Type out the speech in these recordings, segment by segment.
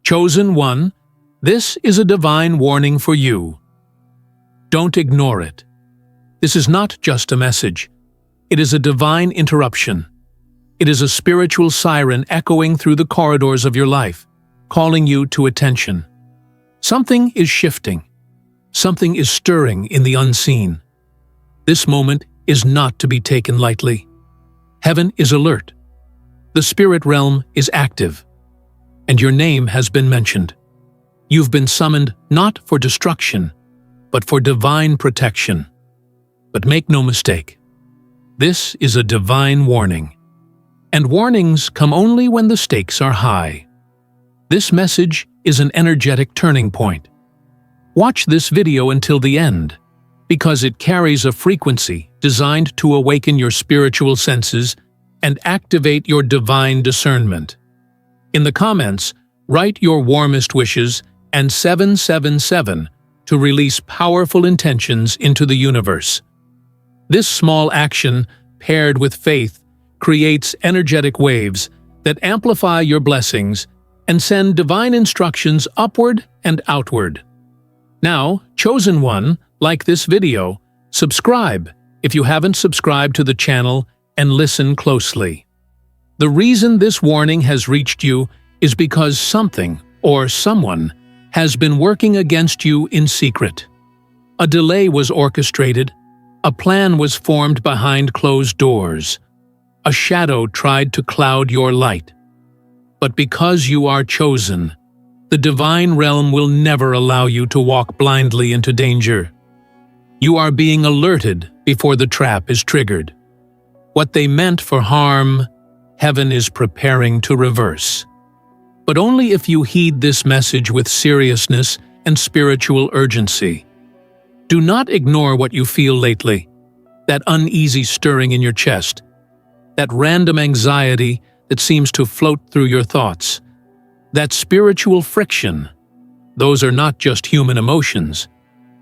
Chosen one, this is a divine warning for you. Don't ignore it. This is not just a message. It is a divine interruption. It is a spiritual siren echoing through the corridors of your life, calling you to attention. Something is shifting. Something is stirring in the unseen. This moment is not to be taken lightly. Heaven is alert. The spirit realm is active. And your name has been mentioned. You've been summoned not for destruction, but for divine protection. But make no mistake, this is a divine warning. And warnings come only when the stakes are high. This message is an energetic turning point. Watch this video until the end, because it carries a frequency designed to awaken your spiritual senses and activate your divine discernment. In the comments, write your warmest wishes and 777 to release powerful intentions into the universe. This small action, paired with faith, creates energetic waves that amplify your blessings and send divine instructions upward and outward. Now, chosen one, like this video, subscribe if you haven't subscribed to the channel and listen closely. The reason this warning has reached you is because something or someone has been working against you in secret. A delay was orchestrated, a plan was formed behind closed doors, a shadow tried to cloud your light. But because you are chosen, the divine realm will never allow you to walk blindly into danger. You are being alerted before the trap is triggered. What they meant for harm, heaven is preparing to reverse. But only if you heed this message with seriousness and spiritual urgency. Do not ignore what you feel lately, that uneasy stirring in your chest, that random anxiety that seems to float through your thoughts, that spiritual friction. Those are not just human emotions.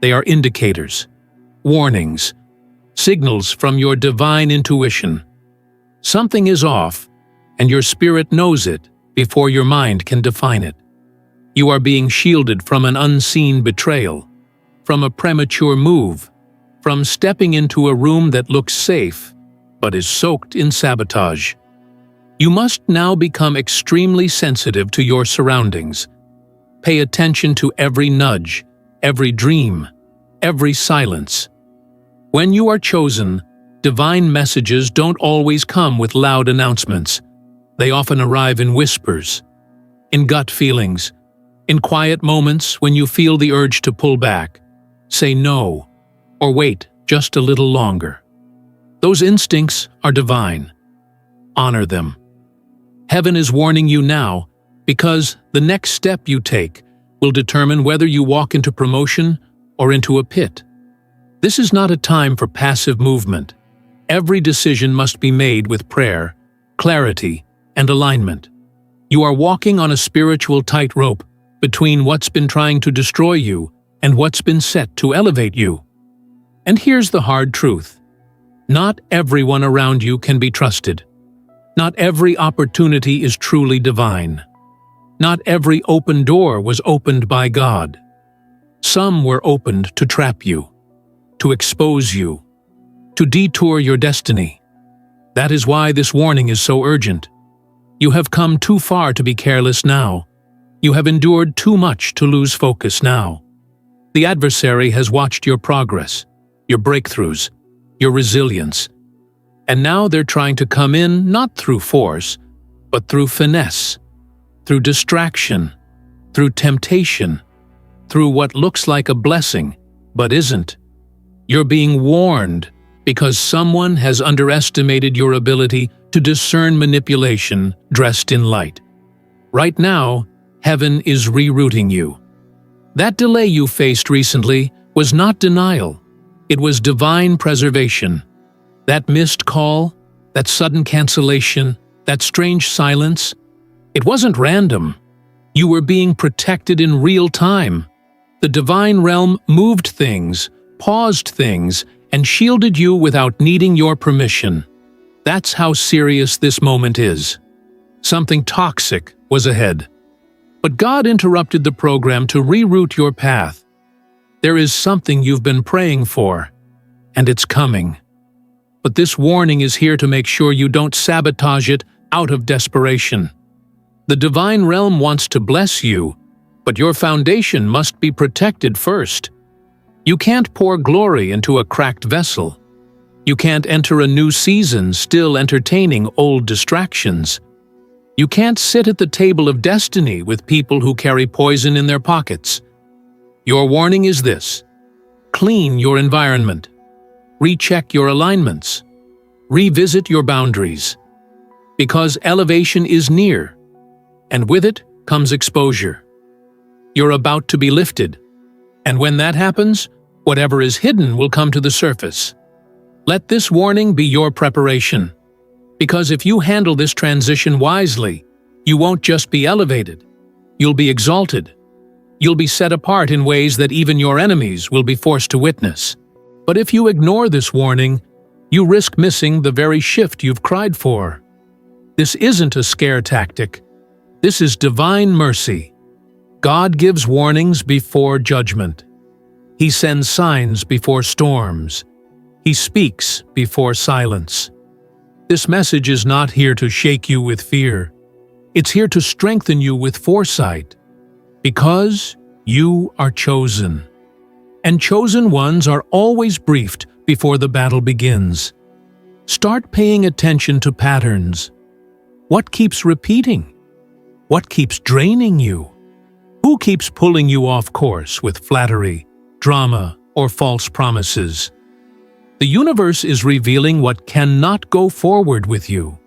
They are indicators, warnings, signals from your divine intuition. Something is off, and your spirit knows it before your mind can define it. You are being shielded from an unseen betrayal, from a premature move, from stepping into a room that looks safe, but is soaked in sabotage. You must now become extremely sensitive to your surroundings. Pay attention to every nudge, every dream, every silence. When you are chosen, divine messages don't always come with loud announcements. They often arrive in whispers, in gut feelings, in quiet moments when you feel the urge to pull back, say no, or wait just a little longer. Those instincts are divine. Honor them. Heaven is warning you now because the next step you take will determine whether you walk into promotion or into a pit. This is not a time for passive movement. Every decision must be made with prayer, clarity, and alignment. You are walking on a spiritual tightrope between what's been trying to destroy you and what's been set to elevate you. And here's the hard truth. Not everyone around you can be trusted. Not every opportunity is truly divine. Not every open door was opened by God. Some were opened to trap you, to expose you, to detour your destiny. That is why this warning is so urgent. You have come too far to be careless now. You have endured too much to lose focus now. The adversary has watched your progress, your breakthroughs, your resilience. And now they're trying to come in not through force, but through finesse, through distraction, through temptation, through what looks like a blessing, but isn't. You're being warned because someone has underestimated your ability to discern manipulation dressed in light. Right now, heaven is rerouting you. That delay you faced recently was not denial. It was divine preservation. That missed call, that sudden cancellation, that strange silence, it wasn't random. You were being protected in real time. The divine realm moved things, paused things, and shielded you without needing your permission. That's how serious this moment is. Something toxic was ahead. But God interrupted the program to reroute your path. There is something you've been praying for, and it's coming. But this warning is here to make sure you don't sabotage it out of desperation. The divine realm wants to bless you, but your foundation must be protected first. You can't pour glory into a cracked vessel. You can't enter a new season still entertaining old distractions. You can't sit at the table of destiny with people who carry poison in their pockets. Your warning is this: clean your environment. Recheck your alignments. Revisit your boundaries. Because elevation is near, and with it comes exposure. You're about to be lifted, and when that happens, whatever is hidden will come to the surface. Let this warning be your preparation, because if you handle this transition wisely, you won't just be elevated, you'll be exalted. You'll be set apart in ways that even your enemies will be forced to witness. But if you ignore this warning, you risk missing the very shift you've cried for. This isn't a scare tactic. This is divine mercy. God gives warnings before judgment. He sends signs before storms. He speaks before silence. This message is not here to shake you with fear. It's here to strengthen you with foresight. Because you are chosen. And chosen ones are always briefed before the battle begins. Start paying attention to patterns. What keeps repeating? What keeps draining you? Who keeps pulling you off course with flattery, drama, or false promises? The universe is revealing what cannot go forward with you.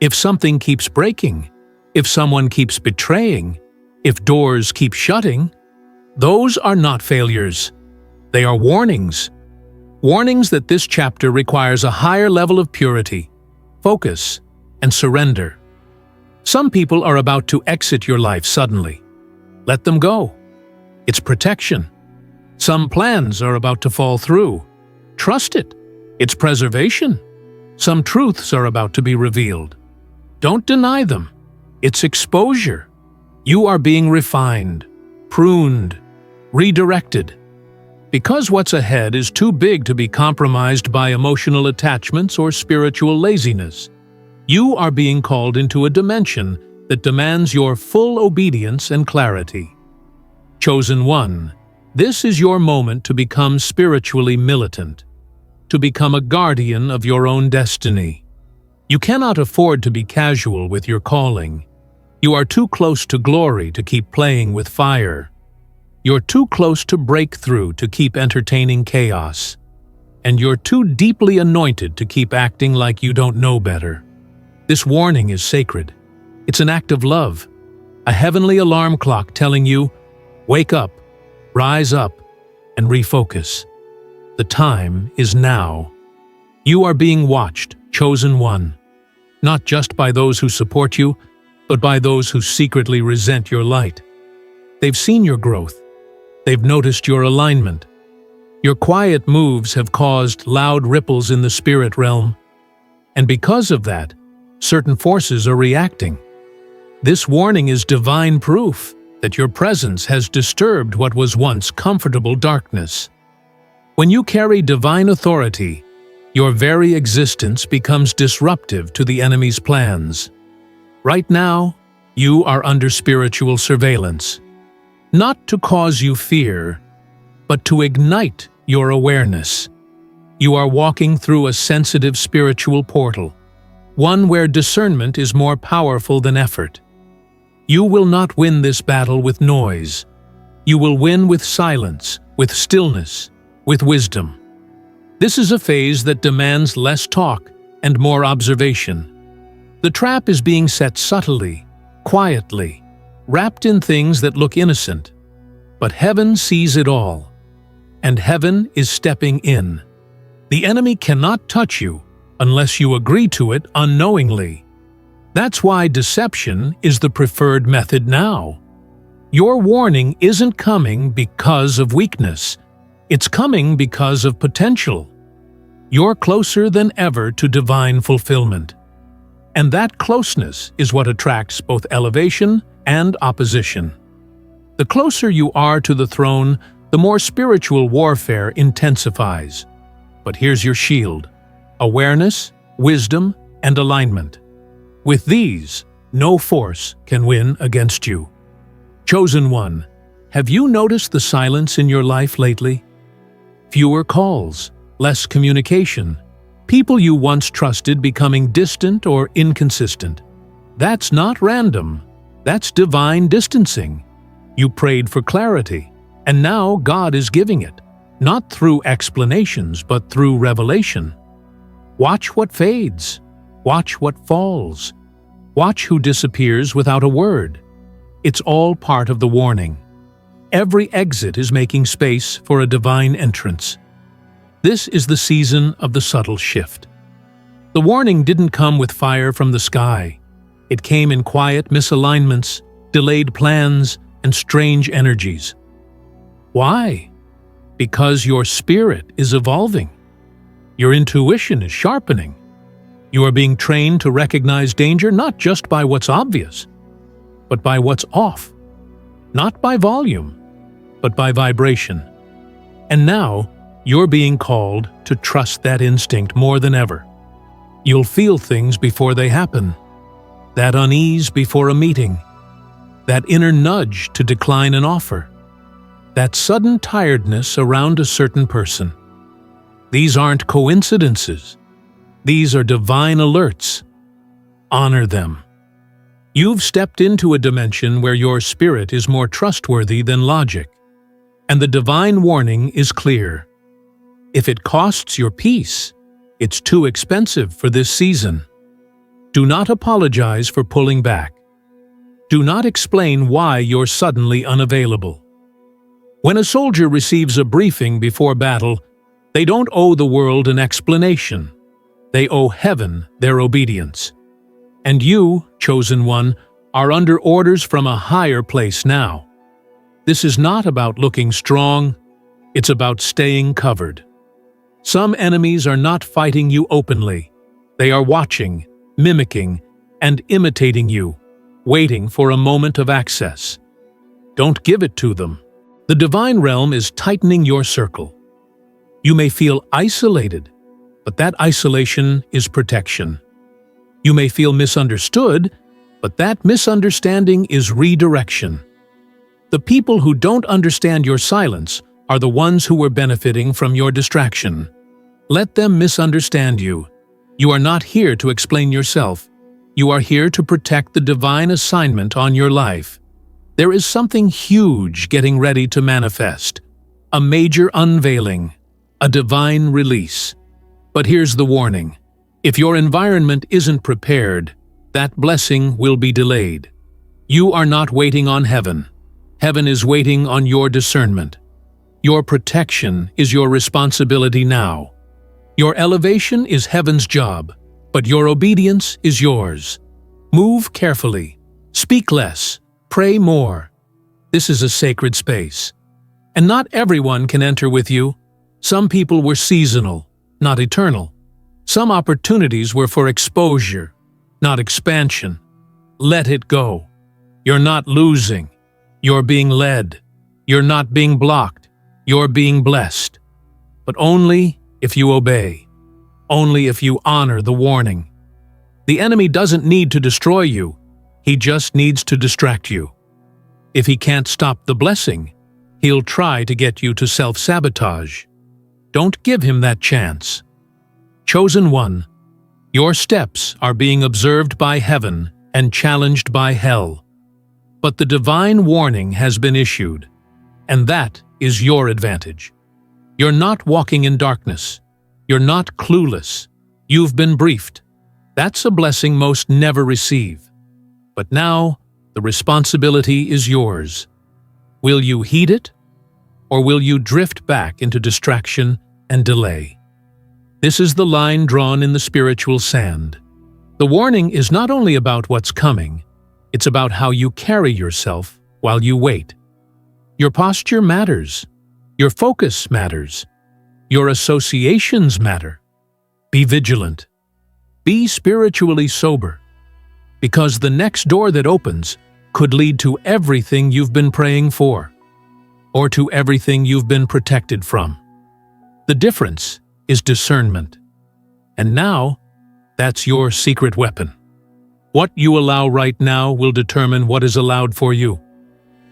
If something keeps breaking, if someone keeps betraying, if doors keep shutting, those are not failures. They are warnings. Warnings that this chapter requires a higher level of purity, focus, and surrender. Some people are about to exit your life suddenly. Let them go. It's protection. Some plans are about to fall through. Trust it. It's preservation. Some truths are about to be revealed. Don't deny them. It's exposure. You are being refined, pruned, redirected. Because what's ahead is too big to be compromised by emotional attachments or spiritual laziness, you are being called into a dimension that demands your full obedience and clarity. Chosen one, this is your moment to become spiritually militant, to become a guardian of your own destiny. You cannot afford to be casual with your calling. You are too close to glory to keep playing with fire. You're too close to breakthrough to keep entertaining chaos. And you're too deeply anointed to keep acting like you don't know better. This warning is sacred. It's an act of love, a heavenly alarm clock telling you, wake up, rise up, and refocus. The time is now. You are being watched, chosen one, not just by those who support you, but by those who secretly resent your light. They've seen your growth. They've noticed your alignment. Your quiet moves have caused loud ripples in the spirit realm. And because of that, certain forces are reacting. This warning is divine proof that your presence has disturbed what was once comfortable darkness. When you carry divine authority, your very existence becomes disruptive to the enemy's plans. Right now, you are under spiritual surveillance, not to cause you fear, but to ignite your awareness. You are walking through a sensitive spiritual portal, one where discernment is more powerful than effort. You will not win this battle with noise. You will win with silence, with stillness, with wisdom. This is a phase that demands less talk and more observation. The trap is being set subtly, quietly, wrapped in things that look innocent. But heaven sees it all, and heaven is stepping in. The enemy cannot touch you unless you agree to it unknowingly. That's why deception is the preferred method now. Your warning isn't coming because of weakness. It's coming because of potential. You're closer than ever to divine fulfillment. And that closeness is what attracts both elevation and opposition. The closer you are to the throne, the more spiritual warfare intensifies. But here's your shield: awareness, wisdom, and alignment. With these, no force can win against you. Chosen one, have you noticed the silence in your life lately? Fewer calls, less communication, people you once trusted becoming distant or inconsistent. That's not random. That's divine distancing. You prayed for clarity, and now God is giving it, not through explanations, but through revelation. Watch what fades. Watch what falls. Watch who disappears without a word. It's all part of the warning. Every exit is making space for a divine entrance. This is the season of the subtle shift. The warning didn't come with fire from the sky. It came in quiet misalignments, delayed plans, and strange energies. Why? Because your spirit is evolving. Your intuition is sharpening. You are being trained to recognize danger not just by what's obvious, but by what's off. Not by volume, but by vibration. And now, you're being called to trust that instinct more than ever. You'll feel things before they happen. That unease before a meeting. That inner nudge to decline an offer. That sudden tiredness around a certain person. These aren't coincidences. These are divine alerts. Honor them. You've stepped into a dimension where your spirit is more trustworthy than logic. And the divine warning is clear. If it costs your peace, it's too expensive for this season. Do not apologize for pulling back. Do not explain why you're suddenly unavailable. When a soldier receives a briefing before battle, they don't owe the world an explanation. They owe heaven their obedience. And you, chosen one, are under orders from a higher place now. This is not about looking strong, it's about staying covered. Some enemies are not fighting you openly. They are watching, mimicking, and imitating you, waiting for a moment of access. Don't give it to them. The divine realm is tightening your circle. You may feel isolated, but that isolation is protection. You may feel misunderstood, but that misunderstanding is redirection. The people who don't understand your silence are the ones who were benefiting from your distraction. Let them misunderstand you. You are not here to explain yourself. You are here to protect the divine assignment on your life. There is something huge getting ready to manifest. A major unveiling. A divine release. But here's the warning. If your environment isn't prepared, that blessing will be delayed. You are not waiting on heaven. Heaven is waiting on your discernment. Your protection is your responsibility now. Your elevation is heaven's job, but your obedience is yours. Move carefully. Speak less. Pray more. This is a sacred space. And not everyone can enter with you. Some people were seasonal, not eternal. Some opportunities were for exposure, not expansion. Let it go. You're not losing. You're being led. You're not being blocked. You're being blessed. But only if you obey. Only if you honor the warning. The enemy doesn't need to destroy you. He just needs to distract you. If he can't stop the blessing, he'll try to get you to self-sabotage. Don't give him that chance. Chosen one, your steps are being observed by heaven and challenged by hell. But the divine warning has been issued, and that is your advantage. You're not walking in darkness. You're not clueless. You've been briefed. That's a blessing most never receive. But now, the responsibility is yours. Will you heed it, or will you drift back into distraction and delay? This is the line drawn in the spiritual sand. The warning is not only about what's coming, it's about how you carry yourself while you wait. Your posture matters. Your focus matters. Your associations matter. Be vigilant. Be spiritually sober. Because the next door that opens could lead to everything you've been praying for, or to everything you've been protected from. The difference is discernment. And now, that's your secret weapon. What you allow right now will determine what is allowed for you.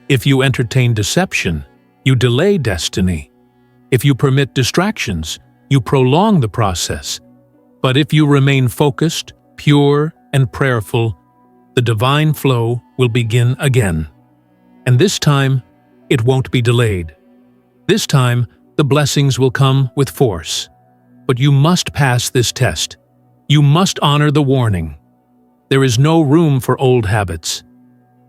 If you entertain deception, you delay destiny. If you permit distractions, you prolong the process. But if you remain focused, pure, and prayerful, the divine flow will begin again. And this time, it won't be delayed. This time, the blessings will come with force. But you must pass this test. You must honor the warning. There is no room for old habits.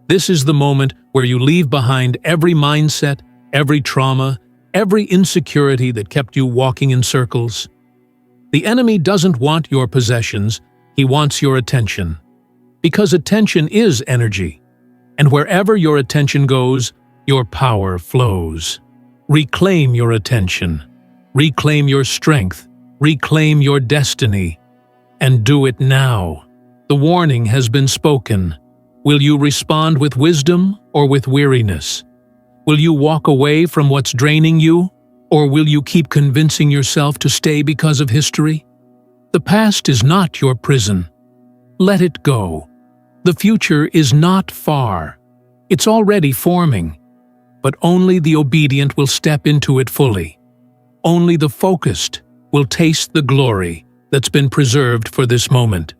This is the moment where you leave behind every mindset, every trauma, every insecurity that kept you walking in circles. The enemy doesn't want your possessions, he wants your attention. Because attention is energy, and wherever your attention goes, your power flows. Reclaim your attention, reclaim your strength, reclaim your destiny, and do it now. The warning has been spoken. Will you respond with wisdom or with weariness? Will you walk away from what's draining you, or will you keep convincing yourself to stay because of history? The past is not your prison. Let it go. The future is not far. It's already forming. But only the obedient will step into it fully. Only the focused will taste the glory that's been preserved for this moment.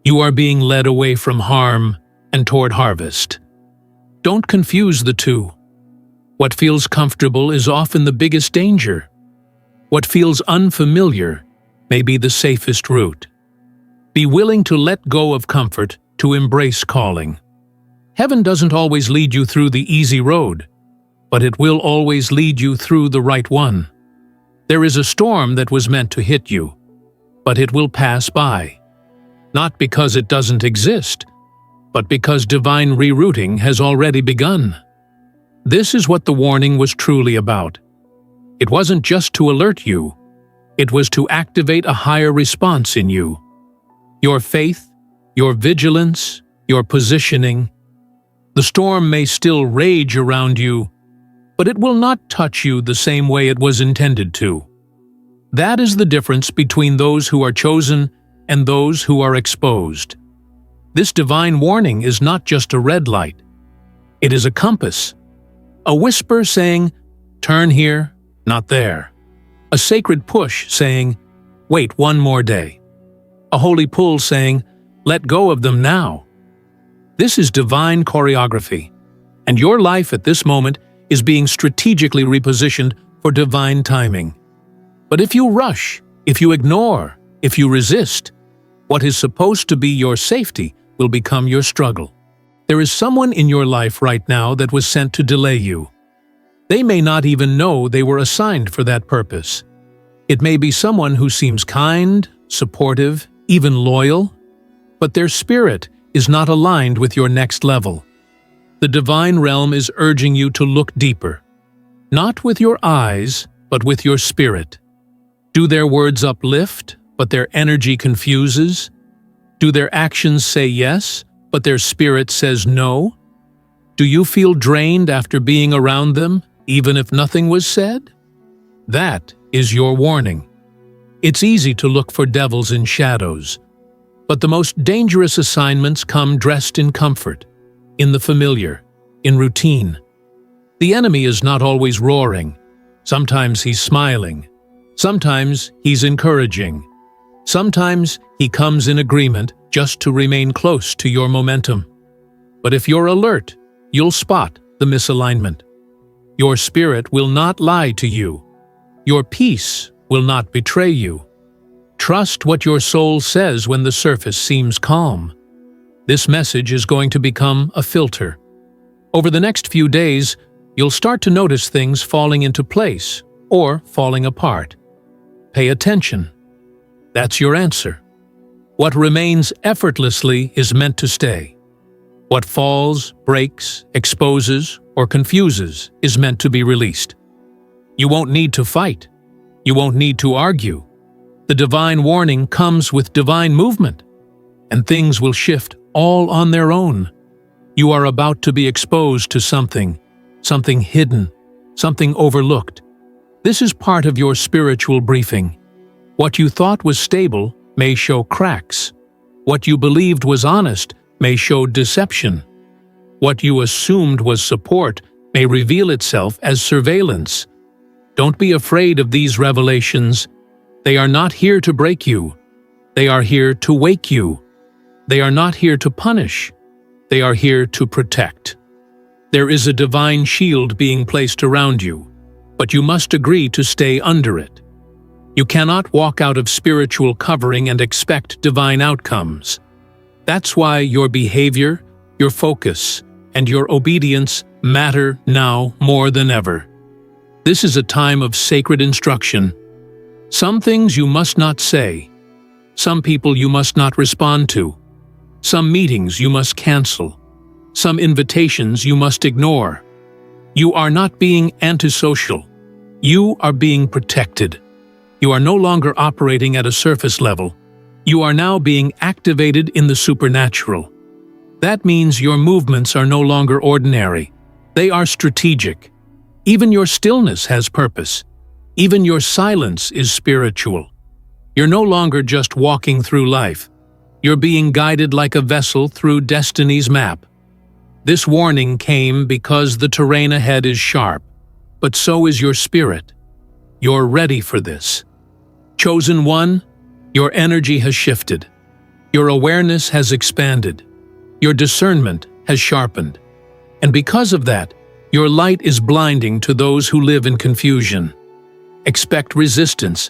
You are being led away from harm and toward harvest. Don't confuse the two. What feels comfortable is often the biggest danger. What feels unfamiliar may be the safest route. Be willing to let go of comfort to embrace calling. Heaven doesn't always lead you through the easy road, but it will always lead you through the right one. There is a storm that was meant to hit you, but it will pass by. Not because it doesn't exist, but because divine rerouting has already begun. This is what the warning was truly about. It wasn't just to alert you, it was to activate a higher response in you. Your faith, your vigilance, your positioning. The storm may still rage around you, but it will not touch you the same way it was intended to. That is the difference between those who are chosen and those who are exposed. This divine warning is not just a red light. It is a compass. A whisper saying, "Turn here, not there." A sacred push saying, "Wait one more day." A holy pull saying, "Let go of them now." This is divine choreography, and your life at this moment is being strategically repositioned for divine timing. But if you rush, if you ignore, if you resist, what is supposed to be your safety will become your struggle. There is someone in your life right now that was sent to delay you. They may not even know they were assigned for that purpose. It may be someone who seems kind, supportive, even loyal, but their spirit is not aligned with your next level. The divine realm is urging you to look deeper, not with your eyes, but with your spirit. Do their words uplift, but their energy confuses? Do their actions say yes, but their spirit says no? Do you feel drained after being around them, even if nothing was said? That is your warning. It's easy to look for devils in shadows, but the most dangerous assignments come dressed in comfort, in the familiar, in routine. The enemy is not always roaring. Sometimes he's smiling. Sometimes he's encouraging. Sometimes he comes in agreement just to remain close to your momentum. But if you're alert, you'll spot the misalignment. Your spirit will not lie to you. Your peace will not betray you. Trust what your soul says when the surface seems calm. This message is going to become a filter. Over the next few days, you'll start to notice things falling into place or falling apart. Pay attention. That's your answer. What remains effortlessly is meant to stay. What falls, breaks, exposes, or confuses is meant to be released. You won't need to fight. You won't need to argue. The divine warning comes with divine movement, and things will shift all on their own. You are about to be exposed to something hidden, something overlooked. This is part of your spiritual briefing. What you thought was stable may show cracks. What you believed was honest may show deception. What you assumed was support may reveal itself as surveillance. Don't be afraid of these revelations. They are not here to break you. They are here to wake you. They are not here to punish. They are here to protect. There is a divine shield being placed around you, but you must agree to stay under it. You cannot walk out of spiritual covering and expect divine outcomes. That's why your behavior, your focus, and your obedience matter now more than ever. This is a time of sacred instruction. Some things you must not say. Some people you must not respond to. Some meetings you must cancel. Some invitations you must ignore. You are not being antisocial. You are being protected. You are no longer operating at a surface level. You are now being activated in the supernatural. That means your movements are no longer ordinary. They are strategic. Even your stillness has purpose. Even your silence is spiritual. You're no longer just walking through life. You're being guided like a vessel through destiny's map. This warning came because the terrain ahead is sharp, but so is your spirit. You're ready for this. Chosen one, your energy has shifted. Your awareness has expanded. Your discernment has sharpened. And because of that, your light is blinding to those who live in confusion. Expect resistance.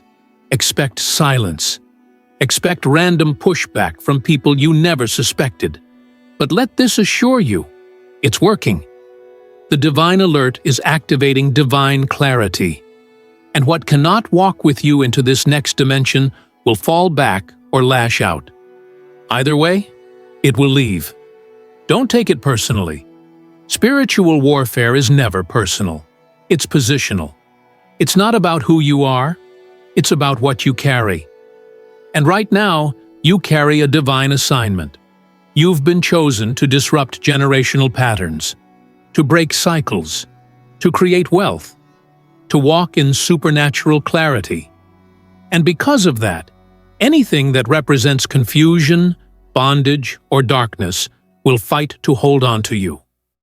Expect silence. Expect random pushback from people you never suspected. But let this assure you, it's working. The divine alert is activating divine clarity. And what cannot walk with you into this next dimension will fall back or lash out. Either way, it will leave. Don't take it personally. Spiritual warfare is never personal. It's positional. It's not about who you are. It's about what you carry. And right now, you carry a divine assignment. You've been chosen to disrupt generational patterns, to break cycles, to create wealth, to walk in supernatural clarity. And because of that, anything that represents confusion, bondage, or darkness will fight to hold on to you.